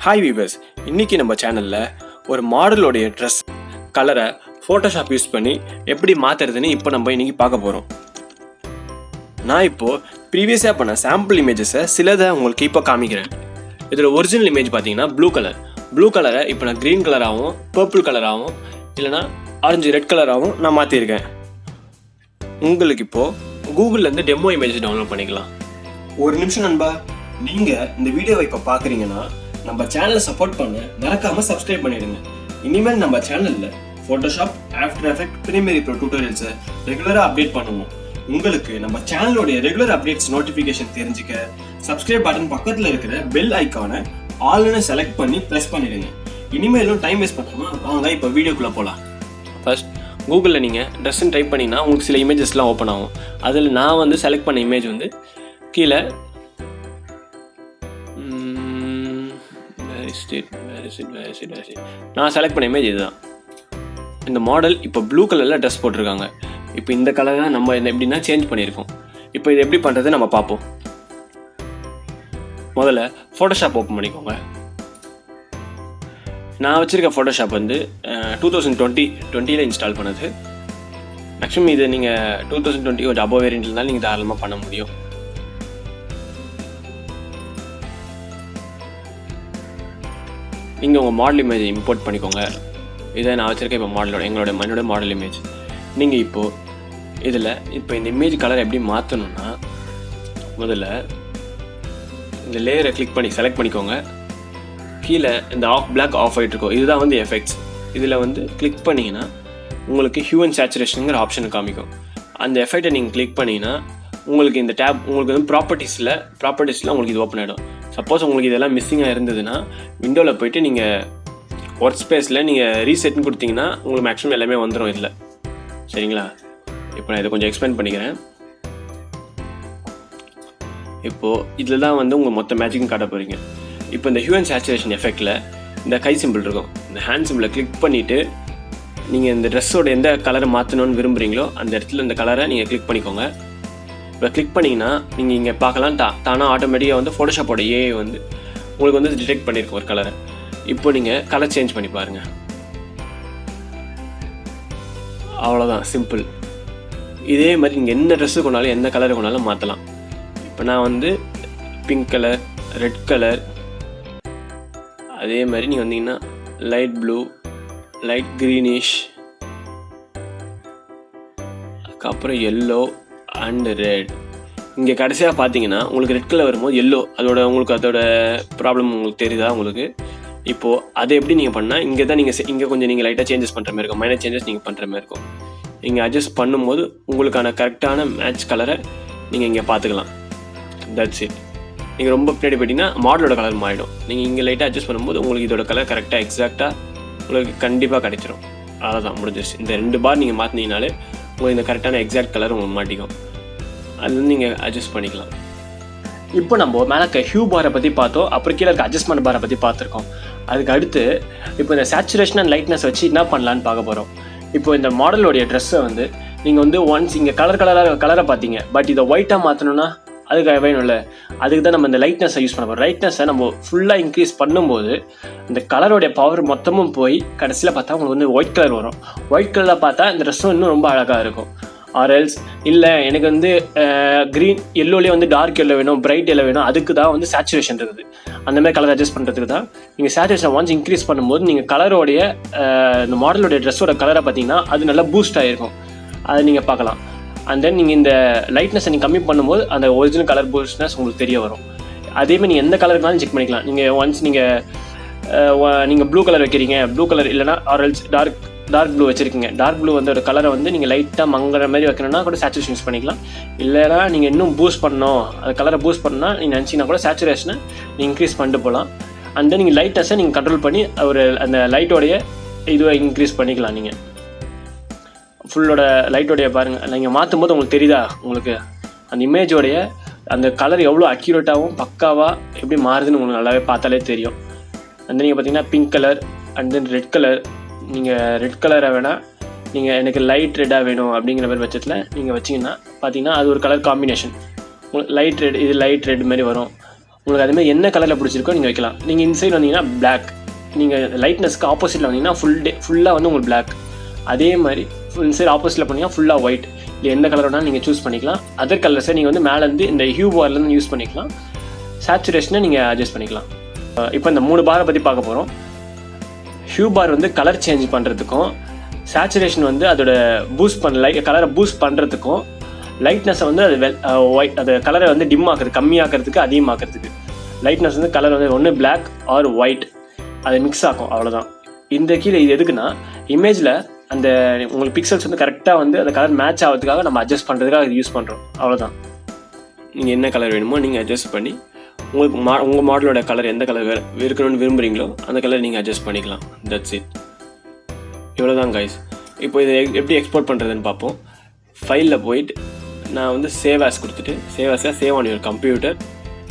Hi viewers, இன்றைக்கி நம்ம சேனலில் ஒரு மாடலோடைய ட்ரெஸ் கலரை ஃபோட்டோஷாப் யூஸ் பண்ணி எப்படி மாற்றுறதுன்னு இப்போ நம்ம இன்றைக்கி பார்க்க போகிறோம். நான் இப்போது ப்ரீவியஸாக பண்ண சாம்பிள் இமேஜஸை சிலதை உங்களுக்கு இப்போ காமிக்கிறேன். இதில் ஒரிஜினல் இமேஜ் பார்த்தீங்கன்னா ப்ளூ கலரை இப்போ நான் க்ரீன் கலராகவும் பர்பிள் கலராகவும் இல்லைனா ஆரஞ்சு ரெட் கலராகவும் நான் மாற்றிருக்கேன். உங்களுக்கு இப்போது கூகுள்லேருந்து டெமோ இமேஜ் டவுன்லோட் பண்ணிக்கலாம். ஒரு நிமிஷம் நண்பா, நீங்கள் இந்த வீடியோவை இப்போ பார்க்குறீங்கன்னா நம்ம சேனலை சப்போர்ட் பண்ண மறக்காம சப்ஸ்கிரைப் பண்ணிடுங்க. இனிமேல் நம்ம சேனல்ல Photoshop, After Effect, Premiere Pro டியூட்டோரியல்ஸை ரெகுலராக அப்டேட் பண்ணுவோம். உங்களுக்கு நம்ம சேனலோடைய ரெகுலர் அப்டேட்ஸ் நோட்டிஃபிகேஷன் தெரிஞ்சுக்க சப்ஸ்கிரைப் பட்டன் பக்கத்தில் இருக்கிற பெல் ஐக்கானை ஆல்னு செலக்ட் பண்ணி ப்ரெஸ் பண்ணிடுங்க. இனிமேலும் டைம் வேஸ்ட் பண்ணாமல் வாங்க இப்போ வீடியோக்குள்ளே போகலாம். ஃபர்ஸ்ட் கூகுளில் நீங்கள் ட்ரெஸ்ன்னு டைப் பண்ணிங்கன்னா உங்களுக்கு சில இமேஜஸ்லாம் ஓப்பன் ஆகும். அதில் நான் செலக்ட் பண்ண இமேஜ் கீழே நான் செலக்ட் பண்ண இமேஜ் இதுதான். இந்த மாடல் இப்போ ப்ளூ கலரில் ட்ரெஸ் போட்டிருக்காங்க. இப்போ இந்த கலரை நம்ம எப்படின்னா சேஞ்ச் பண்ணியிருக்கோம். இப்போ இது எப்படி பண்ணுறது நம்ம பார்ப்போம். முதல்ல ஃபோட்டோஷாப் ஓப்பன் பண்ணிக்கோங்க. நான் வச்சுருக்க ஃபோட்டோஷாப் 2020 இன்ஸ்டால் பண்ணது. மேக்ஸிமம் இது நீங்கள் 2020 ஒரு அபோவ் வேரியன்ட் இருந்தாலும் நீங்கள் தாராளமாக பண்ண முடியும். நீங்கள் உங்கள் மாடல் இமேஜை இம்போர்ட் பண்ணிக்கோங்க. இதை நான் வச்சுருக்கேன் இப்போ என்னோட மாடல் இமேஜ். நீங்கள் இப்போது இதில் இப்போ இந்த இமேஜ் கலர் எப்படி மாற்றணுன்னா, முதல்ல இந்த லேயரை செலக்ட் பண்ணிக்கோங்க. கீழே இந்த பிளாக் ஆஃப் ஆகிட்டு இருக்கும், இதுதான் எஃபெக்ட்ஸ். இதில் கிளிக் பண்ணிங்கன்னா உங்களுக்கு ஹியூ அண்ட் சேச்சுரேஷனுங்கிற ஆப்ஷன் காமிக்கும். அந்த எஃபெக்டை நீங்கள் கிளிக் பண்ணிங்கன்னா உங்களுக்கு இந்த டேப் உங்களுக்கு ப்ராப்பர்ட்டிஸில் உங்களுக்கு இது ஓப்பன் ஆகிடும். சப்போஸ் உங்களுக்கு இதெல்லாம் மிஸ்ஸிங்காக இருந்ததுன்னா விண்டோவில் போய்ட்டு நீங்கள் ஒர்க் ஸ்பேஸில் நீங்கள் ரீசெட்னு கொடுத்தீங்கன்னா உங்களுக்கு மேக்ஸிமம் எல்லாமே வந்துடும் இதில். சரிங்களா? இப்போ நான் இதை கொஞ்சம் எக்ஸ்பிளைன் பண்ணிக்கிறேன். இப்போது இதில் தான் உங்கள் மொத்த மேஜிக்கும் காட்ட போகிறீங்க. இப்போ இந்த ஹியூ அண்ட் சேச்சுரேஷன் எஃபெக்டில் இந்த கை சிம்பிள் இருக்கும். இந்த ஹேண்ட் சிம்பிளை கிளிக் பண்ணிவிட்டு நீங்கள் இந்த ட்ரெஸ்ஸோட எந்த கலரை மாற்றணும்னு விரும்புகிறீங்களோ அந்த இடத்துல இந்த கலரை நீங்கள் கிளிக் பண்ணிக்கோங்க. இப்போ கிளிக் பண்ணிங்கன்னா நீங்கள் இங்கே பார்க்கலாம், தானாக ஆட்டோமேட்டிக்காக ஃபோட்டோஷாப்போட ஏஐ உங்களுக்கு டிடெக்ட் பண்ணியிருக்கோம் ஒரு கலரை. இப்போ நீங்கள் கலர் சேஞ்ச் பண்ணி பாருங்கள். அவ்வளோதான், சிம்பிள். இதே மாதிரி நீங்கள் என்ன ட்ரெஸ்ஸு கொண்டாலும் எந்த கலரை கொண்டாலும் மாற்றலாம். இப்போ நான் பிங்க் கலர், ரெட் கலர், அதே மாதிரி நீங்கள் வந்தீங்கன்னா லைட் ப்ளூ, லைட் க்ரீனிஷ், அதுக்கப்புறம் எல்லோ அண்ட் ரெட். இங்கே கடைசியாக பார்த்தீங்கன்னா உங்களுக்கு ரெட் கலர் வரும்போது எல்லோ, அதோட ப்ராப்ளம் உங்களுக்கு தெரியுதா உங்களுக்கு? இப்போது அதை எப்படி நீங்கள் பண்ணால் இங்கே தான் இங்கே கொஞ்சம் நீங்கள் லைட்டாக சேஞ்சஸ் பண்ணுற மாதிரி இருக்கும், மைனர் சேஞ்சஸ் நீங்கள் பண்ணுற மாதிரி இருக்கும். இங்கே அட்ஜஸ்ட் பண்ணும்போது உங்களுக்கான கரெக்டான மேட்ச் கலரை நீங்கள் இங்கே பார்த்துக்கலாம். That's it. நீங்கள் ரொம்ப பின்னாடி போயிட்டீங்கன்னா மாடலோட கலர் மாறிடும். நீங்கள் இங்கே லைட்டாக அட்ஜஸ்ட் பண்ணும்போது உங்களுக்கு இதோட கலர் கரெக்டாக எக்ஸாக்டாக உங்களுக்கு கண்டிப்பாக கிடைச்சிரும். அவ்வளோதான், முடிஞ்சிருச்சு. இந்த 2 பார் நீங்கள் மாற்றினீங்கனாலே உங்களுக்கு இந்த கரெக்டான எக்ஸாக்ட் கலர் உங்களுக்கு மாட்டிக்கும். அது நீங்கள் அட்ஜஸ்ட் பண்ணிக்கலாம். இப்போ நம்ம மேலே ஹியூ பாரை பற்றி பார்த்தோம், அப்புறம் கீழே இருக்க அட்ஜஸ்ட்மெண்ட் பாரை பற்றி பார்த்துருக்கோம். அதுக்கு அடுத்து இப்போ இந்த சேச்சுரேஷன் அண்ட் லைட்னஸ் வச்சு என்ன பண்ணலான்னு பார்க்க போகிறோம். இப்போ இந்த மாடலோடைய ட்ரெஸ்ஸை நீங்கள் ஒன்ஸ் இங்கே கலரை பார்த்தீங்க, பட் இதை ஒயிட்டாக மாற்றணுன்னா அதுக்காக வேணும்ல, அதுக்கு தான் நம்ம இந்த லைட்னஸை யூஸ் பண்ண போகிறோம். லைட்னஸை நம்ம ஃபுல்லாக இன்க்ரீஸ் பண்ணும்போது இந்த கலரோடைய பவர் மொத்தமும் போய் கடைசியில் பார்த்தா உங்களுக்கு ஒயிட் கலர் வரும். ஒயிட் கலரில் பார்த்தா இந்த ட்ரெஸ்ஸும் இன்னும் ரொம்ப அழகாக இருக்கும். ஆர்எல்ஸ் இல்லை எனக்கு க்ரீன் எல்லோலேயே டார்க் எல்லோ வேணும், பிரைட் எல்லோ வேணும், அதுக்கு தான் சேச்சுரேஷன் இருக்குது. அந்தமாதிரி கலர் அட்ஜஸ்ட் பண்ணுறதுக்கு தான் நீங்கள் சேச்சுரேஷன் ஒன்ஸ் இன்க்ரீஸ் பண்ணும்போது நீங்கள் கலரோடைய இந்த மாடலோடைய ட்ரெஸ்ஸோட கலரை பார்த்தீங்கன்னா அது நல்லா பூஸ்ட் ஆகிருக்கும். அதை நீங்கள் பார்க்கலாம். அண்ட் தென் நீங்கள் இந்த லைட்னஸை நீங்கள் கம்மி பண்ணும்போது அந்த ஒரிஜினல் கலர் பூஸ்ட்னஸ் உங்களுக்கு தெரிய வரும். அதேமாதிரி நீங்கள் எந்த கலருக்குனாலும் செக் பண்ணிக்கலாம். நீங்கள் ஒன்ஸ் நீங்கள் ப்ளூ கலர் வைக்கிறீங்க, ப்ளூ கலர் இல்லைனா ஆரல்ஸ் டார்க் ப்ளூ வச்சுருக்கீங்க, டார்க் ப்ளூ ஒரு கலரை நீங்கள் லைட்டாக மங்குற மாதிரி வைக்கணும்னா கூட சேச்சுரேஷன் யூஸ் பண்ணிக்கலாம். இல்லைனா நீங்கள் இன்னும் பூஸ்ட் பண்ணணும், அது கலரை பூஸ்ட் பண்ணால் நீங்கள் நினச்சிங்கன்னா கூட சேச்சுரேஷனை நீங்கள் இன்க்ரீஸ் பண்ணிட்டு போகலாம். அண்ட் தென் நீங்கள் லைட்னஸை நீங்கள் கண்ட்ரோல் பண்ணி அந்த லைட்டோடைய இதுவை இன்க்ரீஸ் பண்ணிக்கலாம். நீங்கள் ஃபுல்லோட லைட்டோடைய பாருங்கள், நீங்கள் மாற்றும் போது உங்களுக்கு தெரியுதா, உங்களுக்கு அந்த இமேஜோடைய அந்த கலர் எவ்வளோ அக்யூரேட்டாகவும் பக்காவாக எப்படி மாறுதுன்னு உங்களுக்கு நல்லாவே பார்த்தாலே தெரியும். அந்த நீங்கள் பார்த்தீங்கன்னா pink colour and then red colour, நீங்கள் ரெட் கலரை வேணால் நீங்கள் எனக்கு லைட் ரெட்டாக வேணும் அப்படிங்கிற மாதிரி பட்சத்தில் நீங்கள் வச்சிங்கன்னா பார்த்தீங்கன்னா அது ஒரு கலர் காம்பினேஷன். லைட் ரெட், இது லைட் ரெட் மாதிரி வரும். உங்களுக்கு அதுமாதிரி என்ன கலரில் பிடிச்சிருக்கோ நீங்கள் வைக்கலாம். நீங்கள் இன்சைட் வந்தீங்கன்னா பிளாக், நீங்கள் லைட்னஸ்க்கு ஆப்போசிட்டில் வந்தீங்கன்னா ஃபுல்லாக வந்து உங்களுக்கு பிளாக். அதே மாதிரி இன்சைட் ஆப்போசிட்டில் பண்ணிங்கன்னா ஃபுல்லாக ஒயிட். இல்லை எந்த கலர் வேணாலும் நீங்கள் சூஸ் பண்ணிக்கலாம். அதர் கலர்ஸை நீங்கள் வந்து மேலேருந்து இந்த ஹியூ பார்லேருந்து யூஸ் பண்ணிக்கலாம். சேச்சுரேஷனை நீங்கள் அட்ஜஸ்ட் பண்ணிக்கலாம். இப்போ இந்த 3 பாரை பற்றி பார்க்க போகிறோம். ஹியூ பார் வந்து கலர் சேஞ்ச் பண்ணுறதுக்கும், சேச்சுரேஷன் வந்து அதோட பூஸ்ட் கலரை பூஸ்ட் பண்ணுறதுக்கும், லைட்னஸை வந்து அது ஒயிட் அது கலரை வந்து டிம் ஆக்குறது, கம்மியாக்கிறதுக்கு, அதிகமாக்கிறதுக்கு. லைட்னஸ் வந்து கலர் வந்து ஒன்று பிளாக் ஆர் ஒயிட் அது மிக்ஸ் ஆகும், அவ்வளோதான். இந்த கீழே இது எதுக்குன்னா இமேஜில் அந்த உங்களுக்கு பிக்சல்ஸ் வந்து கரெக்டாக வந்து அந்த கலர் மேட்ச் ஆகிறதுக்காக நம்ம அட்ஜஸ்ட் பண்ணுறதுக்காக இது யூஸ் பண்ணுறோம், அவ்வளோதான். நீங்கள் என்ன கலர் வேணுமோ நீங்கள் அட்ஜஸ்ட் பண்ணி உங்களுக்கு உங்கள் மாடலோட கலர் எந்த கலர் இருக்கணும்னு விரும்புகிறீங்களோ அந்த கலர் நீங்கள் அட்ஜஸ்ட் பண்ணிக்கலாம். That's it. இவ்வளோதான் கைஸ். இப்போ இதை எப்படி எக்ஸ்போர்ட் பண்ணுறதுன்னு பார்ப்போம். ஃபைலில் போயிட்டு நான் வந்து சேவ் ஆஸ் கொடுத்துட்டு, சேவ் ஆன் யுவர் கம்ப்யூட்டர்.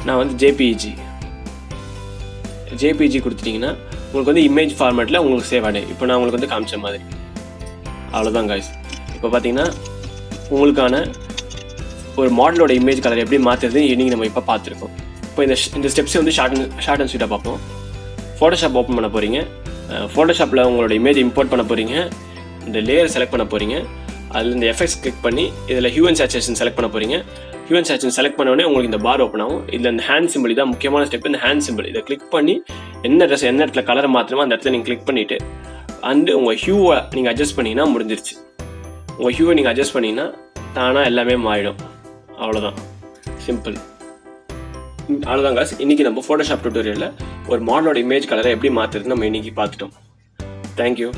நான் வந்து ஜேபிஜி கொடுத்துட்டிங்கன்னா உங்களுக்கு வந்து இமேஜ் ஃபார்மேட்டில் உங்களுக்கு சேவ் ஆகிடும். இப்போ நான் உங்களுக்கு வந்து காமிச்ச மாதிரி. அவ்வளோதான் கைஸ். இப்போ பார்த்தீங்கன்னா உங்களுக்கான ஒரு மாடலோட இமேஜ் கலர் எப்படி மாற்றுறது இன்றைக்கி நம்ம இப்போ பார்த்துருக்கோம். இப்போ இந்த ஸ்டெப்ஸை வந்து ஷார்ட் அண்ட் ஸ்வீட்டாக பார்ப்போம். ஃபோட்டோஷாப் ஓப்பன் பண்ண போகிறீங்க. ஃபோட்டோஷாப்பில் உங்களோட இமேஜ் இம்போர்ட் பண்ண போகிறீங்க. இந்த லேயர் செலக்ட் பண்ண போகிறீங்க. அதில் இந்த எஃபெக்ட்ஸ் கிளிக் பண்ணி இதில் ஹியூ அண்ட் சேச்சுரேஷன் செலக்ட் பண்ண போகிறீங்க. ஹியூ அண்ட் சேச்சுரேஷன் செலக்ட் பண்ணோடனே உங்களுக்கு இந்த பார் ஓப்பன் ஆகும். இதில் இந்த ஹேண்ட் சிம்பிள் தான் முக்கியமான ஸ்டெப். இந்த ஹேண்ட் சிம்பிள் இதை கிளிக் பண்ணி என்ன இடத்துல கலரை மாற்றணுமோ அந்த இடத்துல நீங்கள் கிளிக் பண்ணிவிட்டு அண்டு உங்கள் ஹியூவை நீங்கள் அட்ஜஸ்ட் பண்ணிங்கன்னா முடிஞ்சிருச்சு. உங்கள் ஹியூவை நீங்கள் அட்ஜஸ்ட் பண்ணிங்கன்னா தானாக எல்லாமே மாறிடும். அவ்வளோதான், சிம்பிள். அவ்வளோதான் காசு. இன்றைக்கி நம்ம ஃபோட்டோஷாப் டியூட்டோரியலில் ஒரு மாடலோட இமேஜ் கலரை எப்படி மாற்றுறதுன்னு நம்ம இன்றைக்கி பார்த்துட்டோம். தேங்க்யூ.